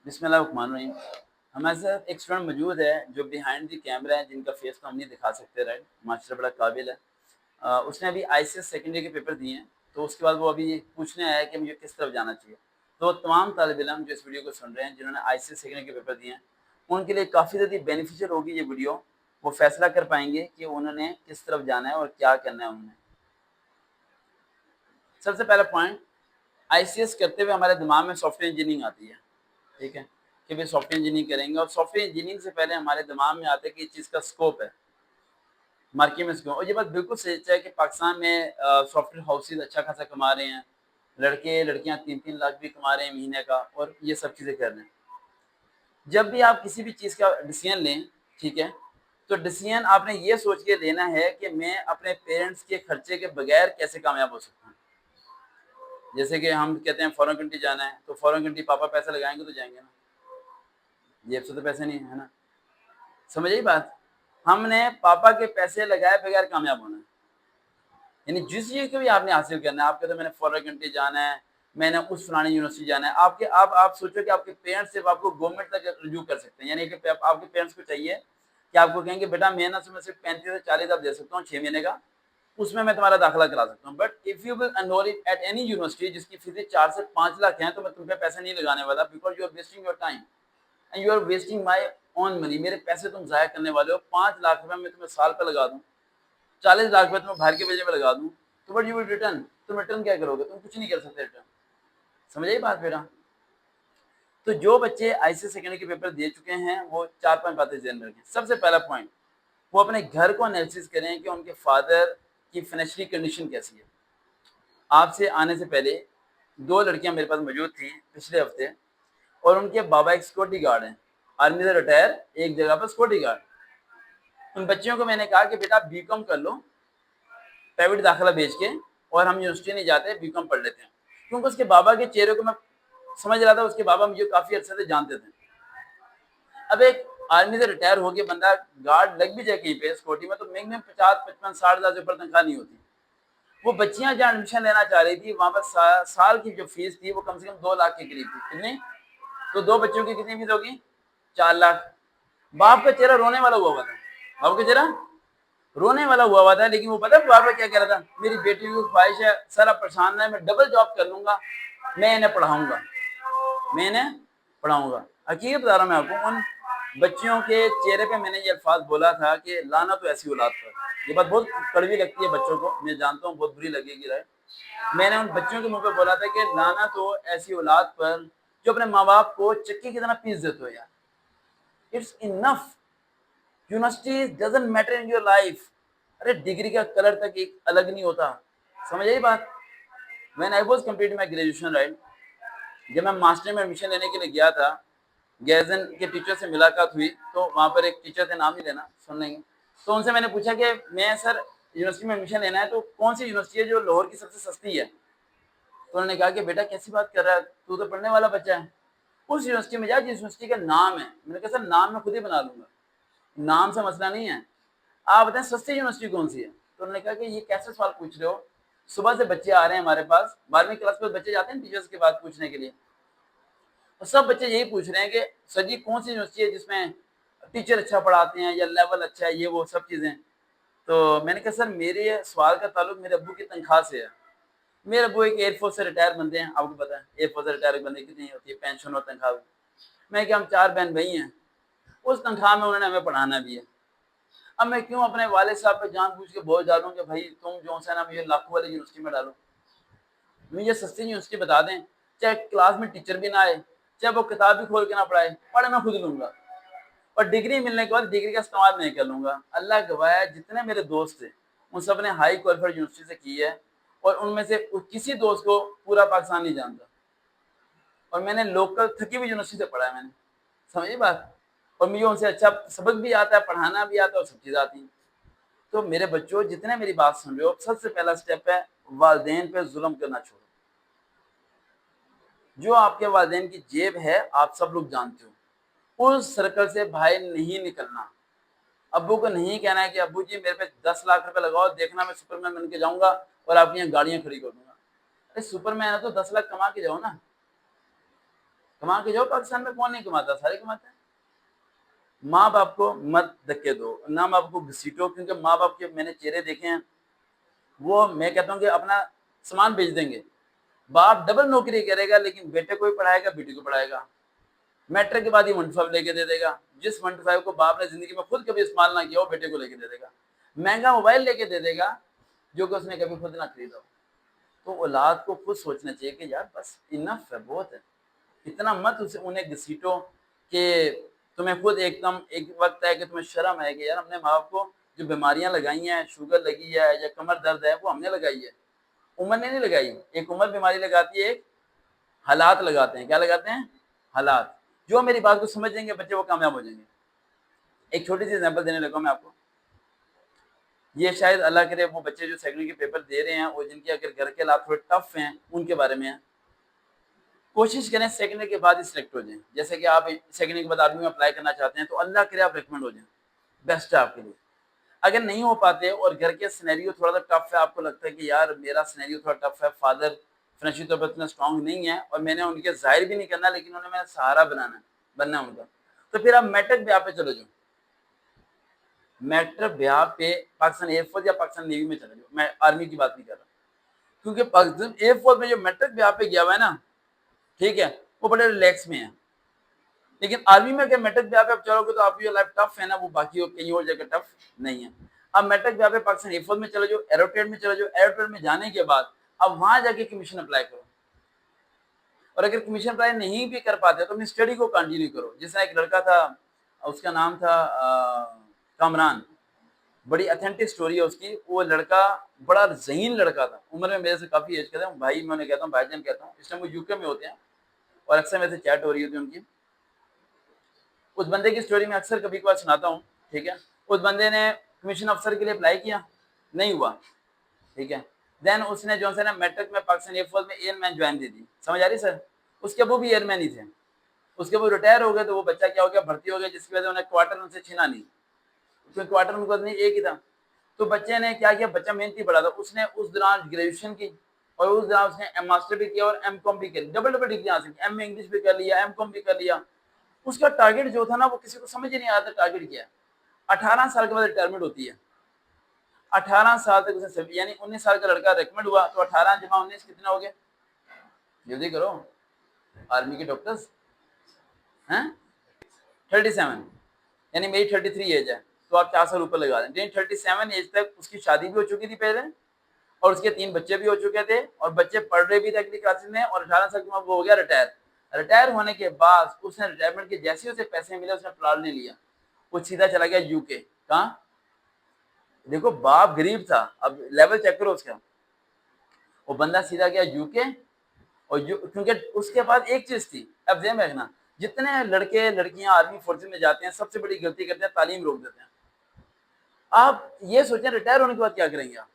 बिस्मिल्लाहिर्रहमानिर्रहीम। हमारे साथ एक स्टूडेंट मौजूद है जो बिहाइंड द कैमरा है, जिनका फेस तो हम नहीं दिखा सकते, राइट। माशाल्लाह बड़ा काबिल है। उसने अभी आईसीएस सेकेंडरी के पेपर दिए हैं, तो उसके बाद वो अभी पूछने आया है कि मुझे किस तरफ जाना चाहिए। तो तमाम तालिब इल्म जो इस वीडियो को सुन रहे हैं, जिन्होंने आईसीएस सेकेंडरी के पेपर दिए हैं, उनके लिए काफ़ी ज़्यादा बेनिफिशियल होगी ये वीडियो। वो फैसला कर पाएंगे कि उन्होंने किस तरफ जाना है और क्या करना है उन्होंने। सबसे पहला पॉइंट, आईसीएस करते हुए हमारे दिमाग में सॉफ्टवेयर इंजीनियरिंग आती है, ठीक है, कि भाई सॉफ्टवेयर इंजीनियरिंग करेंगे। और सॉफ्टवेयर इंजीनियरिंग से पहले हमारे दिमाग में आता है कि इस चीज़ का स्कोप है, मार्केट में स्कोप। और ये बात बिल्कुल सच है कि पाकिस्तान में सॉफ्टवेयर हाउसेज अच्छा खासा कमा रहे हैं, लड़के लड़कियां 3-3 लाख भी कमा रहे हैं महीने का, और ये सब चीज़ें कर रहे हैं। जब भी आप किसी भी चीज़ का डिसीजन लें, ठीक है, तो डिसीजन आपने ये सोच के लेना है कि मैं अपने पेरेंट्स के खर्चे के बगैर कैसे कामयाब हो सकता हूँ। जैसे कि हम कहते हैं फॉरेन कंट्री जाना है, तो फॉरेन कंट्री पापा पैसा लगाएंगे तो जाएंगे ना, जेब से तो पैसे नहीं है ना। समझ आई बात। हमने पापा के पैसे लगाए बगैर कामयाब होना है। यानी जिस चीज को भी आपने हासिल करना है, आप कहते हैं मैंने फॉरेन कंट्री जाना है, मैंने उस फलानी यूनिवर्सिटी जाना है, आपके आप सोचो कि आपके पेरेंट्स सिर्फ आपको गवर्नमेंट तक रुजू कर सकते हैं। यानी कि आपके पेरेंट्स को चाहिए कि आपको कहेंगे बेटा मैं ना तुम्हें सिर्फ 35 से 40 हज़ार दे सकता हूँ 6 महीने का, उसमें मैं तुम्हारा दाखिला करा सकता हूँ। But if you will enrol at any university जिसकी फीस 4 से 5 लाख है, तो मैं तुम पे पैसे नहीं लगाने वाला, because you are wasting your time and you are wasting my on money. मेरे पैसे तुम जाया करने वाले हो। 5 लाख रुपए मैं तुम्हें साल पर लगा दूं, 40 लाख रुपए तुम्हें बाहर के भेजने में लगा दूं, तो बट यू विल रिटर्न। तुम रिटर्न क्या करोगे? तुम कुछ नहीं कर सकते रिटर्न। समझ आई बात बेटा। तो जो बच्चे आईसीएस सेकेंडरी के पेपर दे चुके हैं, वो 4-5 बातें ध्यान रखें। सबसे पहला पॉइंट, वो अपने घर को एनालिसिस करें कि उनके फादर की फाइनेंशियल कंडीशन कैसी है। आपसे आने से पहले 2 लड़कियां मेरे पास मौजूद थी पिछले हफ्ते, और उनके बाबा एक सिक्योरिटी गार्ड हैं, आर्मी से रिटायर, एक जगह पर सिक्योरिटी गार्ड। उन बच्चियों को मैंने कहा कि बेटा बीकॉम कर लो, प्राइवेट दाखिला भेज के, और हम यूनिवर्सिटी नहीं जाते, बीकॉम पढ़ लेते हैं। क्योंकि उसके बाबा के चेहरे को मैं समझ रहा था, उसके बाबा मुझे काफी अर्से से जानते थे। अब एक आर्मी से रिटायर हो गया बंदा गार्ड लग भी जाए कहीं पे सिक्योरिटी में, तो मिनिमम 50-55-60 हज़ार से ऊपर तनख्वाह नहीं होती। वो बच्चियां जहाँ एडमिशन लेना चाह रही थी, वहां पर साल की जो फीस थी वो कम से कम 2 लाख के करीब थी। कितनी? तो 2 बच्चों की कितनी फीस होगी? 4 लाख। बाप का चेहरा रोने वाला हुआ था, बाप का चेहरा रोने वाला हुआ था। लेकिन वो पता है बाप क्या कह रहा था? मेरी बेटी की ख्वाहिश है, सर आप परेशान है, मैं डबल जॉब कर लूंगा, मैं इन्हें पढ़ाऊंगा, मैं इन्हें पढ़ाऊंगा। हकीकत बता रहा हूं मैं आपको, उन बच्चियों के चेहरे पे मैंने ये अल्फाज बोला था कि लाना तो ऐसी औलाद पर। ये बात बहुत कड़वी लगती है बच्चों को, मैं जानता हूँ, बहुत बुरी लगेगी, राइट। मैंने उन बच्चों के मुंह पे बोला था कि लाना तो ऐसी औलाद पर जो अपने माँ बाप को चक्की की तरह पीस देते हो यार। It's enough. University doesn't matter in your life. अरे डिग्री का कलर तक एक अलग नहीं होता। समझ आई बात। When I was completing my graduation, right, जब मैं मास्टर में एडमिशन लेने के लिए गया था, गैजन के टीचर से मुलाकात हुई, तो वहाँ पर एक टीचर थे, नाम नहीं लेना, सुन लेंगे। तो उनसे मैंने पूछा कि मैं सर यूनिवर्सिटी में एडमिशन लेना है, तो कौन सी यूनिवर्सिटी है जो लाहौर की सबसे सस्ती है? तो उन्होंने कहा कि बेटा कैसी बात कर रहा है, तू तो पढ़ने वाला बच्चा है, उस यूनिवर्सिटी में जा जिस यूनिवर्सिटी का नाम है। मैंने कहा सर नाम मैं खुद ही बना लूंगा, नाम से मसला नहीं है, आप बताएं सस्ती यूनिवर्सिटी कौन सी है। तो उन्होंने कहा कि ये कैसे सवाल पूछ रहे हो, सुबह से बच्चे आ रहे हैं हमारे पास, 12वीं क्लास में बच्चे जाते हैं टीचर्स के पास पूछने के लिए, तो सब बच्चे यही पूछ रहे हैं कि सर जी कौन सी यूनिवर्सिटी है जिसमें टीचर अच्छा पढ़ाते हैं या लेवल अच्छा है, ये वो सब चीज़ें। तो मैंने कहा सर मेरे सवाल का ताल्लुक मेरे अब्बू की तनख्वाह से है। मेरे अब्बू एक एयरफोर्स से रिटायर बंदे हैं, आपको पता है एयरफोर्स से रिटायर बंदे कितनी होती है पेंशन और तनख्वाह। मैं क्या, हम 4 बहन भाई हैं, उस तनख्वाह में उन्होंने हमें पढ़ाना भी है। अब मैं क्यों अपने वाले साहब पे जानबूझ के बोझ डालूं कि भाई तुम जो है ना मुझे लाखों वाली यूनिवर्सिटी में डालो। मुझे सस्ती यूनिवर्सिटी बता दें, चाहे क्लास में टीचर भी ना आए, चाहे वो किताब भी खोल के ना पढ़ाए, पढ़ मैं खुद लूंगा, और डिग्री मिलने के बाद डिग्री का इस्तेमाल नहीं कर लूंगा। अल्लाह गवाह है, जितने मेरे दोस्त थे उन सब ने हाई क्वालिफाइड यूनिवर्सिटी से की है, और उनमें से किसी दोस्त को पूरा पाकिस्तान नहीं जानता, और मैंने लोकल थकी हुई यूनिवर्सिटी से पढ़ा है मैंने। समझिए बात। और मुझे उनसे अच्छा सबक भी आता है, पढ़ाना भी आता है, और सब चीज़ आती है। तो मेरे बच्चों जितने मेरी बात सुन रहे हो, सबसे पहला स्टेप है वालिदैन पे जुल्म करना छोड़ो। जो आपके वालिदैन की जेब है आप सब लोग जानते हो, उस सर्कल से बाहर नहीं निकलना। अब्बू को नहीं कहना है कि अब्बू जी मेरे पे 10 लाख रुपए लगाओ, देखना मैं सुपरमैन बन के जाऊंगा और आपकी यहाँ गाड़ियां खड़ी कर दूंगा। अरे सुपरमैन है तो 10 लाख कमा के जाओ ना, कमा के जाओ, पाकिस्तान में कौन नहीं कमाता, सारे कमाते हैं। माँ बाप को मत धक्के दो, ना माँ बाप को घसीटो, क्योंकि माँ बाप के मैंने चेहरे देखे हैं, वो मैं कहता हूँ कि अपना सामान बेच देंगे। बाप डबल नौकरी करेगा लेकिन बेटे को भी पढ़ाएगा, बेटी को पढ़ाएगा। मैट्रिक के बाद ही 125 लेके दे देगा, जिस 125 को बाप ने जिंदगी में खुद कभी इस्तेमाल ना किया हो, बेटे को लेके दे देगा। महंगा मोबाइल लेके दे देगा जो कि उसने कभी खुद ना खरीदा हो। तो औलाद को खुद सोचना चाहिए कि यार बस इनफ है, बहुत है, इतना मत उसे उन्हें घसीटो कि तुम्हें खुद एकदम एक वक्त है कि तुम्हें शर्म है कि यार हमने माँ बाप को जो बीमारियां लगाई हैं, शुगर लगी है या कमर दर्द है, वो हमने लगाई है, उम्र ने नहीं लगाई। एक उम्र बीमारी लगाती है, एक हालात लगाते हैं। क्या लगाते हैं? हालात। जो मेरी बात को समझ जाएंगे बच्चे, वो कामयाब हो जाएंगे। एक छोटी सी एग्जांपल देने लगा मैं आपको। ये शायद अल्लाह करे वो बच्चे जो सेकंड के पेपर दे रहे हैं और जिनके अगर घर के हालात थोड़े टफ हैं, उनके बारे में है। कोशिश करें सेकंड के बाद ही सिलेक्ट हो जाएं। जैसे कि आप सेकंड के बाद आर्मी में अप्लाई करना चाहते हैं, तो अल्लाह करे आप रिकमेंड हो जाएं, बेस्ट है आपके लिए। अगर नहीं हो पाते और घर के सिनेरियो थोड़ा सा टफ है, आपको लगता है कि यार मेरा सिनेरियो थोड़ा टफ है, फादर फाइनेंशियल तौर पर इतना स्ट्रांग नहीं है और मैंने उनके जाहिर भी नहीं करना, लेकिन उन्हें मेरा सहारा बनना है उनका, तो फिर आप मैट्रिक ब्याह पे चले जाओ। मैट्रिक ब्याह पे पाकिस्तान एयरफोर्स या पाकिस्तान नेवी में चले जाओ, मैं आर्मी की बात नहीं कर रहा, क्योंकि पाकिस्तान एयरफोर्स में जो मैट्रिक ब्याह पे गया हुआ है ना, ठीक है, वो बड़े रिलैक्स में है। लेकिन आर्मी में अगर मैट्रिक ब्याह पे आप चलोगे तो आपकी जो लाइफ टफ है ना, वो बाकी कहीं और जगह टफ नहीं है। अब मैट्रिक ब्याह पे पाकिस्तान एयरफोर्स में चले जाओ, एरोटेड में चले जाओ, एरोटेड में जाने के बाद अब वहां जाके कमीशन अप्लाई करो, और अगर कमीशन अप्लाई नहीं भी कर पाते तो अपनी स्टडी को कंटिन्यू करो। जैसा एक लड़का था, उसका नाम था कामरान, बड़ी ऑथेंटिक स्टोरी है उसकी। वो लड़का बड़ा ज़हीन लड़का था, उम्र में मेरे से काफी एज का था, भाई मैं उन्हें कहता हूँ, भाईजान कहता हूँ। इस टाइम वो यूके में होते हैं और अक्सर मेरे से चैट हो रही होती है उनकी। उस बंदे की स्टोरी में अक्सर कभी कभार सुनाता हूँ, ठीक है। उस बंदे ने कमीशन अफसर के लिए अप्लाई किया, नहीं हुआ, ठीक है। देन उसने जो है ना मैट्रिक में पाकिस्तान एयरफोर्स में एयरमैन ज्वाइन दे दी, समझ आ रही सर। उसके वो भी एयरमैन ही थे, उसके वो रिटायर हो गए, तो वो बच्चा क्या हो गया, भर्ती हो गया, जिसकी वजह से उन्हें क्वार्टर उनसे छीना नहीं, क्योंकि क्वार्टर उनको नहीं एक ही था। तो बच्चे ने क्या किया, बच्चा मेहनती बड़ा था, उसने उस दौरान ग्रेजुएशन की और उस दौरान उसने मास्टर भी किया और एमकॉम भी करी, डबल डबल डिग्री हासिल की, एम में इंग्लिश भी कर लिया, एमकॉम भी कर लिया। उसका टारगेट जो था ना, वो किसी को समझ ही नहीं आता टारगेट क्या है। 18 साल के बाद रिटायरमेंट होती है, 18 साल तक उसे, यानी 19 साल का लड़का रिकमेंड हुआ, तो 18 जमा 19 कितना हो गया, जल्दी करो, आर्मी के डॉक्टर्स हैं 37, यानी मेरी 33 एज है, तो आप 4 साल ऊपर लगा दें। 37 एज तक उसकी शादी भी हो चुकी थी पहले, और उसके 3 बच्चे भी हो चुके थे, और बच्चे पढ़ रहे भी थे अगली क्लासेस में, और 18 साल की उम्र वो हो गया रिटायर। रिटायर होने के बाद उसने रिटायरमेंट के जैसे उसे पैसे मिले, उसने प्लाट ले लिया, वो सीधा चला गया यूके। कहाँ? देखो बाप गरीब था, अब लेवल चेक करो उसका। वो बंदा सीधा गया यूके, और क्योंकि उसके पास एक चीज थी, अब ध्यान रखना, जितने लड़के लड़कियां आर्मी फोर्सेज में जाते हैं, सबसे बड़ी गलती करते हैं, तालीम रोक देते हैं। आप ये सोचें रिटायर होने के बाद क्या करेंगे आप?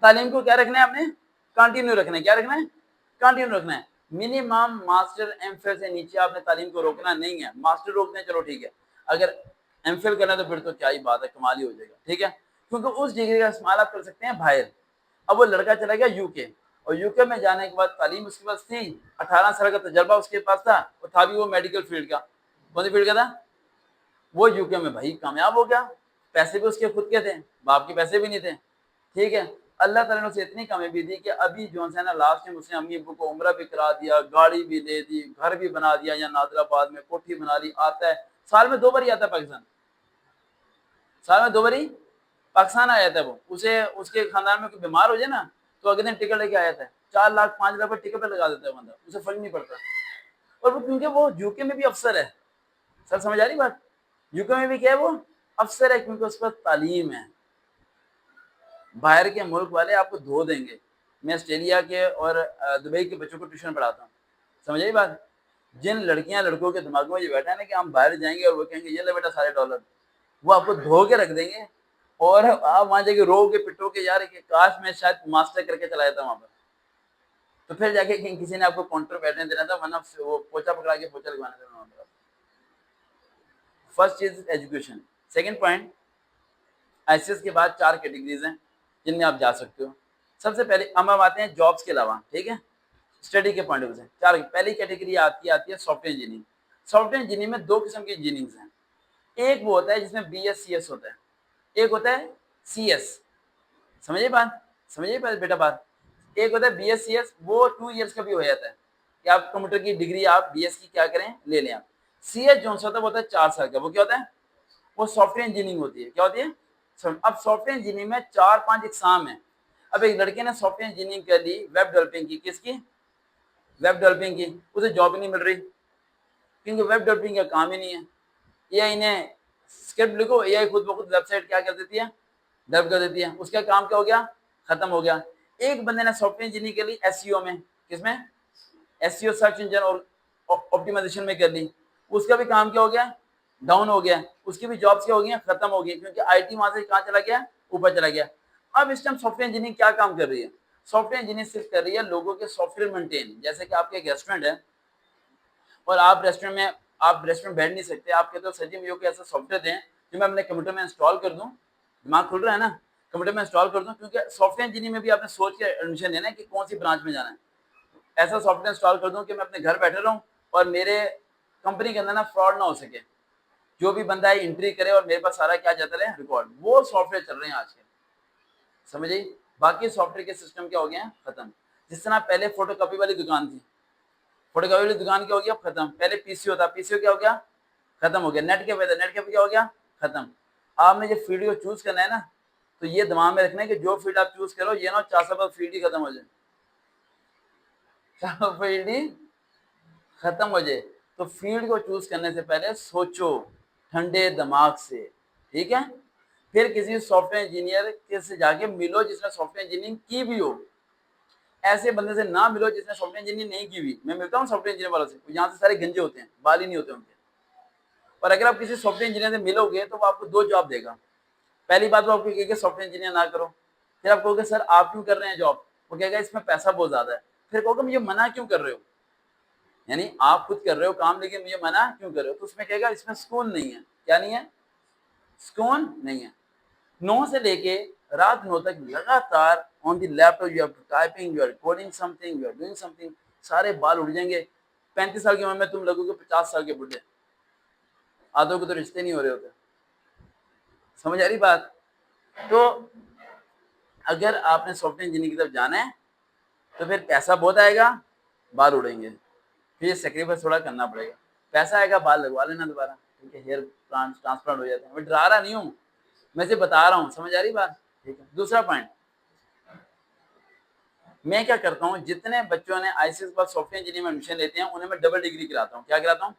तालीम को क्या रखना है आपने? कंटिन्यू रखना है। क्या रखना है? कंटिन्यू रखना है। मिनिमम मास्टर एमफिल से नीचे आपने तालीम को रोकना नहीं है। मास्टर रोकते हैं, चलो ठीक है, अगर एमफिल करना है तो फिर तो क्या ही बात है, कमाल ही हो जाएगा, ठीक है, क्योंकि उस डिग्री का इस्तेमाल आप कर सकते हैं बाहर। अब वो लड़का चला गया यूके, और यूके में जाने के बाद तालीम उसके पास थी, 18 साल का तजर्बा उसके पास था, और था भी वो मेडिकल फील्ड का। कौन सी फील्ड का था वो? यूके में भाई कामयाब हो गया, पैसे भी उसके खुद के थे, बाप के पैसे भी नहीं थे, ठीक है। अल्लाह ताला ने उसे इतनी कामयाबी दी कि अभी जो है ना, लास्ट टाइम उसने अम्मी अब्बू को उम्रा भी करा दिया, गाड़ी भी दे दी, घर भी बना दिया, या नादराबाद में कोठी बना ली, आता है साल में 2 बार ही आता है पाकिस्तान, साल में 2 बार ही पाकिस्तान आ जाता है। वो उसे उसके खानदान में कोई बीमार हो जाए ना, तो अगले दिन टिकट लेके आ जाता है, 4 लाख 5 लाख पर टिकट पे लगा देता है बंदा, उसे फर्क नहीं पड़ता। और वो क्योंकि वो यूके में भी अफसर है, सर समझ आ रही बात, यूके में भी क्या है, वो अफसर है, क्योंकि उस पर तालीम है। बाहर के मुल्क वाले आपको धो देंगे। मैं ऑस्ट्रेलिया के और दुबई के बच्चों को ट्यूशन पढ़ाता हूँ, समझ आई बात। जिन लड़कियां लड़कों के दिमागों में ये बैठा है ना कि हम बाहर जाएंगे और वो कहेंगे ये ले बेटा सारे डॉलर, वो आपको धो के रख देंगे, और आप वहां जाके रोगे पिटोगे, यार कि काश मैं शायद मास्टर करके चला जाता वहां पर, तो फिर जाके किसी ने आपको काउंटर बैठने देना था, वरना वो पोछा पकड़ा के पोछा लगवाना था वहां पर। First is education. Second point, ICS के बाद 4 कैटेगरीज हैं जिनमें आप जा सकते हो। सबसे पहले हम आते हैं जॉब्स के अलावा, ठीक है। स्टडी के पॉइंट ऑफ व्यू से। चार, पहली कैटेगरी आती है सॉफ्टवेयर इंजीनियरिंग। सॉफ्टवेयर इंजीनियरिंग में दो किस्म की इंजीनियरिंग हैं। एक वो होता है जिसमें BS CS होता है, एक होता है CS। समझिए बात बेटा बात। एक होता है BS CS, वो 2 इयर्स का भी हो जाता है कि आप कंप्यूटर की डिग्री आप BS की क्या करें ले लें आप। CS जो होता है वो होता है 4 साल का। वो क्या होता है? वो सॉफ्टवेयर इंजीनियरिंग होती है। क्या होती है? अब सॉफ्टवेयर इंजीनियरिंग में 4-5 एग्जाम है। अब एक लड़के ने सॉफ्टवेयर इंजीनियरिंग कर ली, वेब डेवलपिंग की, किसकी? वेब डेवलपिंग की, उसे जॉब ही नहीं मिल रही क्योंकि वेब डेवलपिंग का काम ही नहीं है। एआई ने स्क्रिप्ट लिखो, एआई खुद ब खुद वेबसाइट क्या कर देती है? डेवलप कर देती है। उसका काम क्या हो गया? खत्म हो गया। एक बंदे ने सॉफ्टवेयर इंजीनियरिंग के लिए एसईओ में, किसमें? एसईओ, सर्च इंजन और ऑप्टिमाइजेशन में कर ली। उसका भी काम क्या हो गया? डाउन हो गया। उसकी भी जॉब्स क्या हो गई? खत्म हो गई क्योंकि आईटी वहां से कहाँ चला गया? ऊपर चला गया। अब इस टाइम सॉफ्टवेयर इंजीनियरिंग क्या काम कर रही है? सॉफ्टवेयर इंजीनियरिंग सिर्फ कर रही है लोगों के सॉफ्टवेयर मेंटेन। जैसे कि आपके एक रेस्टोरेंट है और आप रेस्टोरेंट बैठ नहीं सकते, आप कहते हो सर जी मुझे कोई ऐसा सॉफ्टवेयर दें जो मैं अपने कंप्यूटर में इंस्टॉल कर दूं। दिमाग खुल रहा है ना? कंप्यूटर में इंस्टॉल कर दूं, क्योंकि सॉफ्टवेयर इंजीनियरिंग में भी आपने सोच के एडमिशन लेना है कि कौन सी ब्रांच में जाना है। ऐसा सॉफ्टवेयर इंस्टॉल कर दूं कि मैं अपने घर बैठे रहूं और मेरे कंपनी के अंदर ना फ्रॉड ना हो सके। जो भी बंदा है एंट्री करे और मेरे पास सारा क्या जाता रहे? रिकॉर्ड। वो सॉफ्टवेयर चल रहे हैं आज के। समझिए, बाकी सॉफ्टवेयर के सिस्टम क्या हो गए हैं? खत्म। जिस तरह पहले फोटोकॉपी वाली दुकान थी, फोटोकॉपी वाली दुकान क्या हो गया? खत्म। पहले पीसी होता, पीसी क्या हो गया? खत्म हो गया। नेट कैफे था, नेट कैफे क्या हो गया? खत्म। आपने जो फील्ड को चूज करना है ना, तो ये दिमाग में रखना है कि जो फील्ड आप चूज करो ये ना 4 साल बाद फील्ड ही खत्म हो जाए, फील्ड ही खत्म हो जाए। तो फील्ड को चूज करने से पहले सोचो ठंडे दिमाग से, ठीक है? फिर किसी सॉफ्टवेयर इंजीनियर के से जाके मिलो जिसने सॉफ्टवेयर इंजीनियरिंग की भी हो। ऐसे बंदे से ना मिलो जिसने सॉफ्टवेयर इंजीनियरिंग नहीं की हुई। मैं मिलता हूँ सॉफ्टवेयर इंजीनियर वालों से, यहाँ से सारे गंजे होते हैं, बाल ही नहीं होते उनके। और अगर आप किसी सॉफ्टवेयर इंजीनियर से मिलोगे तो वो आपको दो जवाब देगा। पहली बात वो आपको कहेगा सॉफ्टवेयर इंजीनियर ना करो। फिर आप कहोगे सर आप क्यों कर रहे हैं जॉब? वो कहेगा इसमें पैसा बहुत ज्यादा है। फिर कहोगे मुझे मना क्यों कर रहे हो? यानी आप खुद कर रहे हो काम लेकिन मुझे मना क्यों कर रहे हो? तो उसमें कहेगा इसमें सुकून नहीं है। क्या नहीं है? सुकून नहीं है। 9 से लेके रात 9 तक लगातार on the laptop you have to typing, you are coding something, you are doing something. सारे बाल उड़ जाएंगे। 35 साल की उम्र में तुम लगोगे 50 साल के बुढ़े। आधों के तो रिश्ते नहीं हो रहे होते। समझ आ रही बात? तो अगर आपने सॉफ्टवेयर इंजीनियरिंग की तरफ जाना है तो फिर पैसा बहुत आएगा, बाल उड़ेंगे, फिर ये सेक्रीफाइस थोड़ा करना पड़ेगा। पैसा आएगा, बाल लगवा लेना दोबारा, ठीक है? हेयर ट्रांसप्लांट हो जाते हैं। मैं डरा रहा नहीं हूँ, मैं सिर्फ बता रहा हूँ। समझ आ रही बात? ठीक है। दूसरा पॉइंट, मैं क्या करता हूँ, जितने बच्चों ने आईसीएस के बाद सॉफ्टवेयर इंजीनियरिंग में एडमिशन लेते हैं उन्हें मैं डबल डिग्री कराता हूँ। क्या कराता हूँ?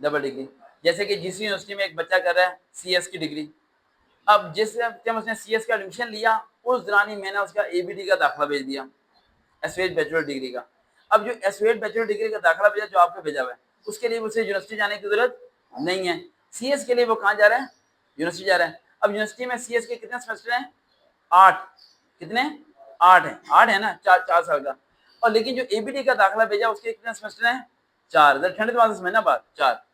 Double degree. जैसे कि जीसी यूनिवर्सिटी में एक बच्चा कर रहा है सीएस की डिग्री। अब जिस टाइम उसने सीएस का एडमिशन लिया उस दौरान ही मैंने उसका एबीडी का दाखिला भेज दिया, एसोसिएट बैचलर डिग्री का। अब जो एसोसिएट बैचलर डिग्री का दाखिला भेजा जो आपको भेजा हुआ है, उसके लिए उसे यूनिवर्सिटी जाने की जरूरत नहीं है। सीएस के लिए वो कहाँ जा रहा है? यूनिवर्सिटी जा रहा है। अब यूनिवर्सिटी में सीएस के कितने सेमेस्टर हैं? 8। कितने? 8 है। 8 है ना, 4 साल का। और लेकिन जो एबीडी का दाखिला भेजा उसके कितने सेमेस्टर हैं? 4। ठंडे दिमाग से समझना बात, 4।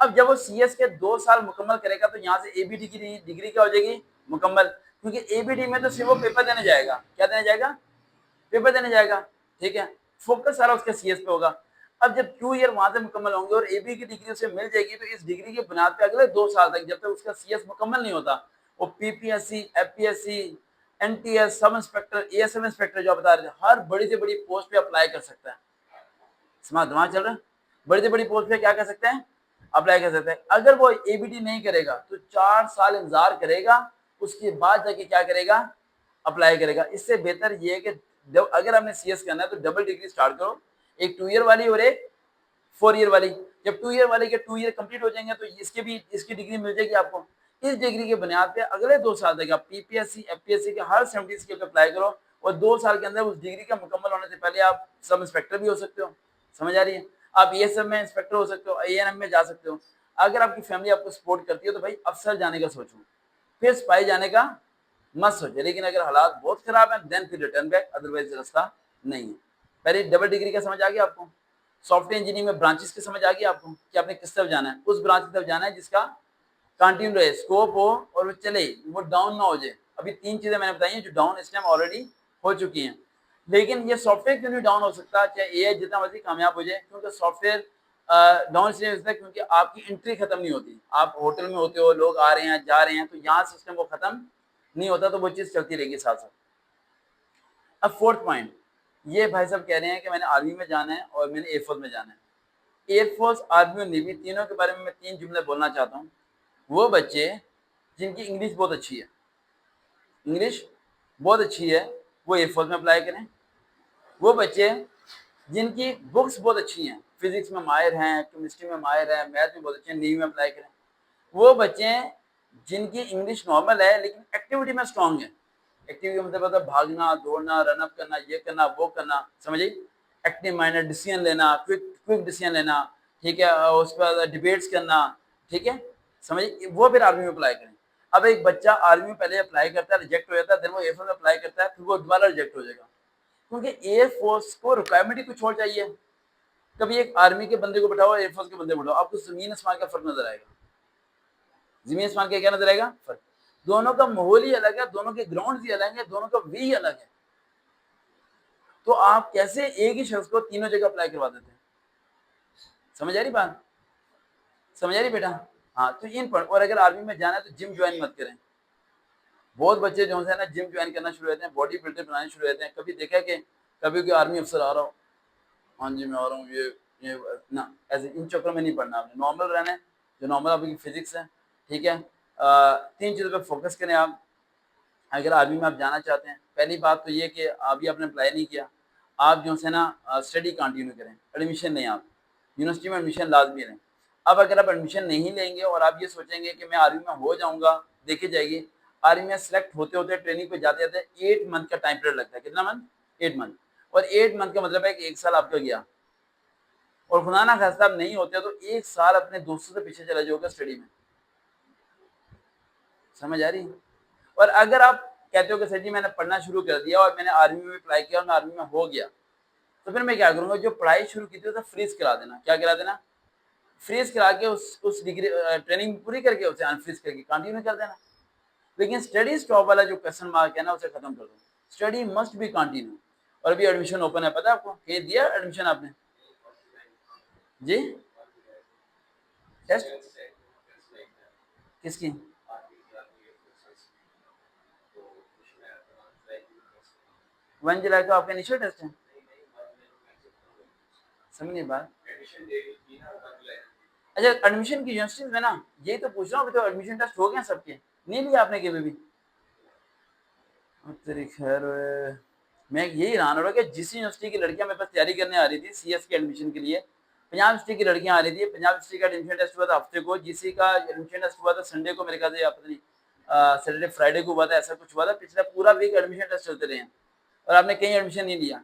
अब जब वो सीएस के 2 साल मुकम्मल करेगा तो यहाँ से एबीडी की डिग्री क्या हो जाएगी? मुकम्मल। क्योंकि एबीडी में तो सिर्फ वो पेपर देने जाएगा। क्या देने जाएगा? पेपर देने जाएगा, ठीक है? फोकस सारा उसके सीएस पे होगा। अब जब 2 ईयर वहां से मुकम्मल होंगे और एबी की डिग्री उसे मिल जाएगी तो इस डिग्री के बुनियाद पे अगले 2 साल तक जब तक उसका सीएस मुकम्मल नहीं होता वो PPSC, FPSC, NTS, sub inspector, ASM inspector जो बता रहे थे, हर बड़ी से बड़ी पोस्ट पे अप्लाई कर सकता है। दिमाग चल रहा है? बड़ी से बड़ी पोस्ट पे क्या कर सकते हैं? अप्लाई कर सकते हैं। अगर वो एबीडी नहीं करेगा तो 4 साल इंतजार करेगा, उसके बाद जाके क्या करेगा? अप्लाई करेगा। इससे बेहतर ये है कि अगर आपने सीएस करना है तो डबल डिग्री स्टार्ट करो, एक 2 ईयर वाली और एक 4 ईयर वाली। जब 2 ईयर वाले के 2 ईयर कंप्लीट हो जाएंगे तो इसकी डिग्री मिल जाएगी आपको। इस डिग्री के बुनियाद पे अगले 2 साल तक आप पीपीएससी, एफपीएससी के हर 70 स्किल पे अप्लाई करो और 2 साल के अंदर उस डिग्री का मुकम्मल होने से पहले आप सब इंस्पेक्टर भी हो सकते हो। समझ आ रही है? आप एएसएम में इंस्पेक्टर हो सकते हो, एएनएम में जा सकते हो। अगर आपकी फैमिली आपको सपोर्ट करती है तो भाई अफसर जाने का सोचो, फिर सिपाही जाने का मत सोचे। लेकिन अगर हालात बहुत खराब है देन फिर रिटर्न बैक, अदरवाइज रास्ता नहीं है। पहले डबल डिग्री का समझ आ गया आपको? सॉफ्टवेयर इंजीनियरिंग में ब्रांचेस की समझ आ गई आपको कि आपने किस तरफ जाना है? उस ब्रांच की तरफ जाना है जिसका कंटिन्यू रहे, स्कोप हो और वो चले, वो डाउन ना हो जाए। अभी 3 चीजें मैंने बताई हैं जो डाउन इस टाइम ऑलरेडी हो चुकी हैं। लेकिन ये सॉफ्टवेयर क्यों नहीं डाउन हो सकता, चाहे एआई जितना मर्जी कामयाब हो जाए, क्योंकि सॉफ्टवेयर डाउन इसलिए हो सकता है क्योंकि आपकी एंट्री खत्म नहीं होती। आप होटल में होते हो, लोग आ रहे हैं जा रहे हैं, तो यहाँ सिस्टम वो खत्म नहीं होता, तो वो चीज़ चलती रहेगी साथ साथ। अब फोर्थ पॉइंट, ये भाई साहब कह रहे हैं कि मैंने आर्मी में जाना है और मैंने एयरफोर्स में जाना है। एयरफोर्स, आर्मी और नेवी तीनों के बारे में मैं 3 जुमले बोलना चाहता हूँ। वो बच्चे जिनकी इंग्लिश बहुत अच्छी है, इंग्लिश बहुत अच्छी है, वो एयरफोर्स में अप्लाई करें। वो बच्चे जिनकी बुक्स बहुत अच्छी हैं, फिजिक्स में माहिर हैं, केमिस्ट्री में माहिर हैं, मैथ में बहुत अच्छे हैं, नेवी में अप्लाई करें। वो बच्चे जिनकी इंग्लिश नॉर्मल है लेकिन एक्टिविटी में स्ट्रांग है, एक्टिविटी मतलब होता है भागना, दौड़ना, रनअप करना, ये करना, वो करना, समझिए, एक्टिव माइंडेड, डिसीजन लेना, क्विक क्विक डिसीजन लेना, ठीक है, उसके बाद डिबेट्स करना, ठीक है, समझिए, वो फिर आर्मी में अप्लाई करें। अब एक बच्चा आर्मी में पहले अप्लाई करता है, रिजेक्ट हो जाता है, देन वो एयरफोर्स में अप्लाई करता है, फिर वो दोबारा रिजेक्ट हो जाएगा, क्योंकि एयरफोर्स को रिक्वायरमेंट ही कुछ और चाहिए। कभी एक आर्मी के बंदे को बैठाओ, एयरफोर्स के बंदे को बैठाओ, आपको जमीन आसमान का फर्क नजर आएगा। जमीन आसमान का क्या नजर आएगा? फर्क। दोनों का माहौल ही अलग है, दोनों के ग्राउंड ही अलग है, दोनों का वे ही अलग है। तो आप कैसे एक ही शख्स को तीनों जगह अप्लाई करवा देते हैं? समझ आ रही बात? समझ आ रही बेटा? हाँ, तो इन पर, और अगर आर्मी में जाना है तो जिम ज्वाइन मत करें। बहुत बच्चे जो है ना जिम ज्वाइन करना शुरू होते हैं, बॉडी बिल्डर बनाने शुरू होते हैं। कभी देखा कि कभी कोई आर्मी अफसर आ रहा हो, हाँ जी मैं आ रहा हूँ, ये ना, ऐसे इन चक्करों में नहीं पढ़ना, आपने नॉर्मल रहना है, जो नॉर्मल आपकी फिजिक्स है, ठीक है। 3 चीज़ों पे फोकस करें आप अगर आर्मी में आप जाना चाहते हैं। पहली बात तो ये कि अभी आपने अप्लाई नहीं किया, आप जो है ना स्टडी कंटिन्यू करें, एडमिशन लें, आप यूनिवर्सिटी में एडमिशन लाजमी लें। अब अगर आप एडमिशन नहीं लेंगे और आप ये सोचेंगे कि मैं आर्मी में हो जाऊंगा, देखी जाएगी, आर्मी में सेलेक्ट होते होते ट्रेनिंग पे जाते जाते 8 मंथ का टाइम पीरियड लगता है। कितना मंथ? 8 मंथ। और 8 मंथ का मतलब है कि 1 साल आपका गया, और खुदा ना खास्ता आप नहीं होते तो 1 साल अपने दोस्तों से पीछे चले जाओगे स्टडी में। समझ आ रही? और अगर आप कहते हो कि सर जी मैंने पढ़ना शुरू कर दिया और मैंने आर्मी में अप्लाई किया और मैं आर्मी में हो गया, तो फिर मैं क्या करूंगा, जो पढ़ाई शुरू की थी उसे फ्रीज करा देना। क्या करा देना? फ्रीज करा के उस डिग्री ट्रेनिंग पूरी करके उसे अनफ्रीज करके कंटिन्यू कर देना। लेकिन स्टडी स्टॉप वाला जो क्वेश्चन मार्क है ना, उसे खत्म कर दो। Study must be continue. और अभी एडमिशन ओपन है, पता है आपको? कहीं दिया एडमिशन आपने? जी, टेस्ट किसकी? 1 जुलाई को आपका इनिशियल टेस्ट है? समझ नहीं बात। अच्छा, एडमिशन की यूनिवर्सिटीज में ना, यही तो पूछ रहा हूँ, तो एडमिशन टेस्ट हो गए सबके? नहीं लिया आपने कभी भी? तेरी खैर, मैं यही हैरान हो रहा कि जिस यूनिवर्सिटी की लड़कियां मेरे पास तैयारी करने आ रही थी सीएस के एडमिशन के लिए, पंजाब यूनिवर्सिटी की लड़कियां आ रही थी। पंजाब यूनिवर्सिटी का एडमिशन टेस्ट हुआ था हफ्ते को, जीसी का एडमिशन टेस्ट हुआ था संडे को, मेरे ख्याल से पता नहीं सैटरडे फ्राइडे को हुआ था, ऐसा कुछ हुआ था। पिछला पूरा वीक एडमिशन टेस्ट चलते रहे हैं और आपने कहीं एडमिशन नहीं लिया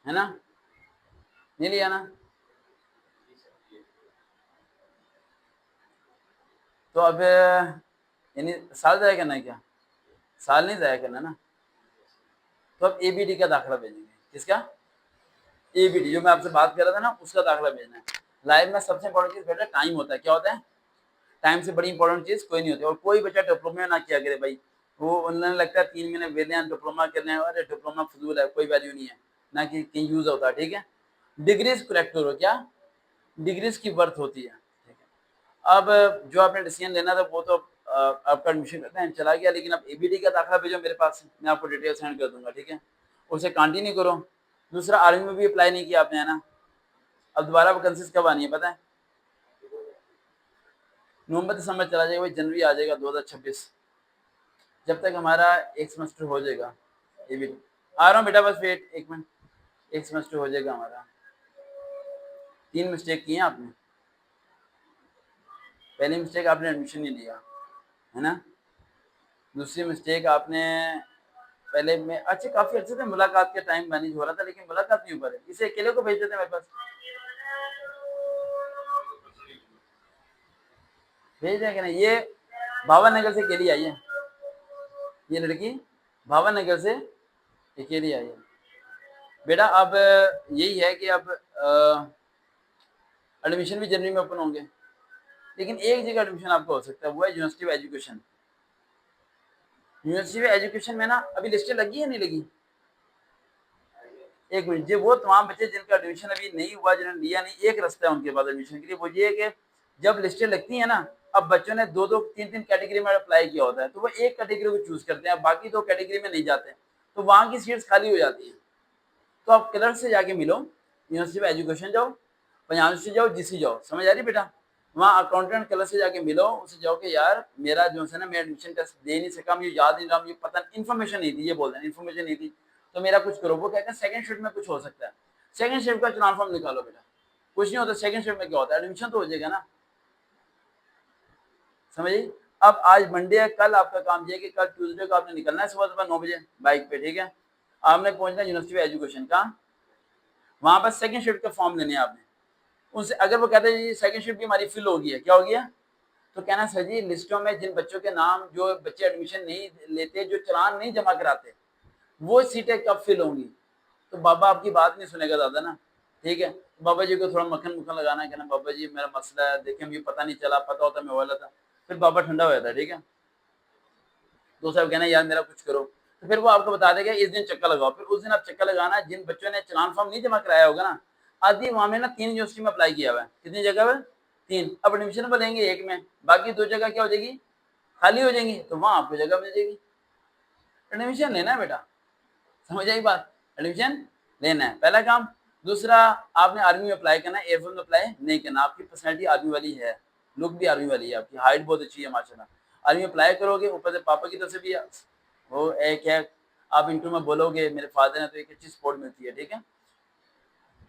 है ना? नहीं लिया ना? तो अब यानी साल जाया करना है क्या? साल नहीं जाया करना ना। तो अब एबीडी का दाखिला भेजेंगे। किसका? एबीडी, जो मैं आपसे बात कर रहा था ना, उसका दाखिला भेजना है। लाइफ में सबसे इंपॉर्टेंट चीज बेटा टाइम होता है। क्या होता है? टाइम से बड़ी इंपॉर्टेंट चीज कोई नहीं होती। और कोई बच्चा डिप्लोमा ना किया करे भाई, वो उन्हें लगता है 3 महीने वेले हैं डिप्लोमा करने हैं, अरे डिप्लोमा फजूल है, कोई वैल्यू नहीं है, ना कि कहीं यूज होता है, ठीक है। डिग्रीज करेक्ट हो, क्या डिग्रीज की वर्थ होती है, ठीक है। अब जो आपने डिसीजन लेना था वो तो आपका एडमिशन का टाइम चला गया, लेकिन अब एबीडी का दाखिला भेजो मेरे पास, मैं आपको डिटेल सेंड कर दूंगा, ठीक है। उसे कंटिन्यू करो। दूसरा, आर्मी में भी अप्लाई नहीं किया आपने, है ना? अब दोबारा वैकेंसीज कब आनी है पता है? नवंबर दिसंबर चला जाएगा भाई, जनवरी आ जाएगा 2026। जब तक हमारा एक सेमेस्टर हो जाएगा, ये भी आ रहा हूँ बेटा, बस वेट 1 मिनट, एक सेमेस्टर हो जाएगा हमारा। 3 मिस्टेक की हैं आपने। पहली मिस्टेक, आपने एडमिशन नहीं लिया, है ना? दूसरी मिस्टेक, आपने पहले में अच्छे काफी अच्छे से मुलाकात के टाइम मैनेज हो रहा था, लेकिन मुलाकात नहीं हो पा रही, इसे अकेले को भेज देते मेरे पास, भेज दें कि नहीं? ये भावन नगर से अकेली आई है, ये लड़की भावन नगर से अकेली आई है बेटा। अब यही है कि अब एडमिशन भी जनवरी में ओपन होंगे, लेकिन एक जगह एडमिशन आपका हो सकता है, वो है university of education. University of education में ना अभी लिस्टें लगी है नहीं लगी? एक मिनट, जो वो तमाम बच्चे जिनका एडमिशन अभी नहीं हुआ, जिन्होंने लिया नहीं, एक रास्ता है उनके पास एडमिशन के लिए, वो ये है कि जब लिस्टें लगती हैं ना, अब बच्चों ने 2-2 3-3 कैटेगरी में अप्लाई किया होता है, तो वो एक कैटेगरी को चूज करते हैं, बाकी 2 कैटेगरी में नहीं जाते, तो वहां की सीट्स खाली हो जाती हैं। तो आप क्लर्क से जाके मिलो, यूनिवर्सिटी ऑफ एजुकेशन जाओ, पंजाब से जाओ, जीसी जाओ, समझ आ रही बेटा? वहाँ अकाउंटेंट क्लर्क से जाके मिलो, उससे जाओ कि यार मेरा जो है ना, मैं एडमिशन टेस्ट दे नहीं सका, मुझे याद नहीं रहा, मुझे पता इन्फॉर्मेशन नहीं थी, ये बोल रहे इन्फॉर्मेशन नहीं थी, तो मेरा कुछ करो। वो कहते हैं सेकंड शिफ्ट में कुछ हो सकता है, सेकंड शिफ्ट का चुनाव फॉर्म निकालो बेटा, कुछ नहीं होता। सेकंड शिफ्ट में क्या होता है, एडमिशन तो हो जाएगा ना, समझिए? अब आज मंडे है, कल आपका काम ये है कि कल ट्यूसडे को आपने निकलना है सुबह सुबह 9 बजे बाइक पे, ठीक है? आपने पहुंचना है यूनिवर्सिटी ऑफ एजुकेशन का, वहां पर सेकंड शिफ्ट का फॉर्म लेने हैं आपने उनसे। अगर वो कहते हैं जी सेकंड शिफ्ट भी हमारी फिल हो गई है, क्या हो गया, तो कहना सर जी लिस्टों में जिन बच्चों के नाम, जो बच्चे एडमिशन नहीं लेते, जो चालान नहीं जमा कराते, वो सीटें कब फिल होंगी? तो बाबा आपकी बात नहीं सुनेगा दादा ना, ठीक है? बाबा जी को थोड़ा मक्खन मुक्खन लगाना है, कहना बाबा जी मेरा मसला है, देखिए मुझे पता नहीं चला, पता होता मैं वाला था, फिर बाबा ठंडा हो जाता है, ठीक है? तो साहब कहना यार मेरा कुछ करो, तो फिर वो आपको बता देगा इस दिन चक्कर लगाओ। फिर उस दिन आप चक्कर लगाना, जिन बच्चों ने चालान फॉर्म नहीं जमा कराया होगा ना, आदि वहां में ना 3 यूनिवर्सिटी में अप्लाई किया हुआ है, कितनी जगह पर 3, अब एडमिशन बोलेंगे एक में, बाकी 2 जगह क्या हो जाएगी, खाली हो जाएंगी, तो वहां आपको जगह मिल जाएगी। एडमिशन लेना है बेटा, समझ आई बात? एडमिशन लेना है, पहला काम। दूसरा, आपने आर्मी में अप्लाई करना है, एयरफोर्स में अप्लाई नहीं करना। आपकी पर्सनैलिटी आर्मी वाली है, लुक भी आर्मी वाली है, आपकी हाइट बहुत अच्छी है माशाल्लाह। आर्मी अप्लाई करोगे, ऊपर से पापा की तरफ से भी वो एक है, आप इंटरव्यू में बोलोगे मेरे फादर हैं, तो एक अच्छी सपोर्ट मिलती है, ठीक है?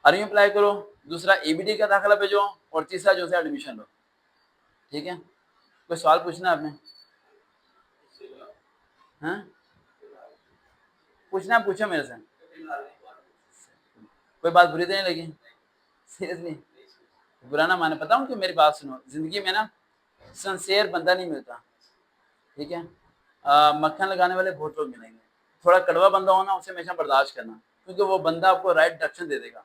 आर्मी अप्लाई करो, दूसरा एबीडी का दाखिला भेजो, और तीसरा जो है एडमिशन लो, ठीक है? कोई सवाल पूछना है आपने? हाँ, पूछना है, पूछो मेरे से। कोई बात बुरी तो नहीं लगी? सीरियसली बुरा ना माने, बताऊं कि मेरी बात सुनो, जिंदगी में ना सिंसियर बंदा नहीं मिलता, ठीक है? मक्खन लगाने वाले बहुत लोग मिलेंगे, थोड़ा कड़वा बंदा हो ना, उसे हमेशा बर्दाश्त करना, क्योंकि वो बंदा आपको राइट डायरेक्शन दे देगा।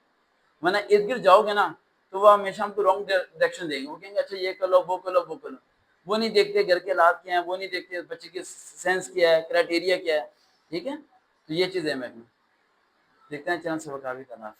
वरना इर्द गिर्द जाओगे ना, तो वो हमेशा हमको रॉन्ग डायरेक्शन देंगे, वो कहेंगे अच्छा ये कर लो, वो कर लो, वो कर लो। वो नहीं देखते घर के हालात क्या है, वो नहीं देखते बच्चे की सेंस क्या है, क्राइटेरिया क्या है, ठीक है? तो ये चीज़ है। मैं देखते हैं चैनल से, वकाफी करना।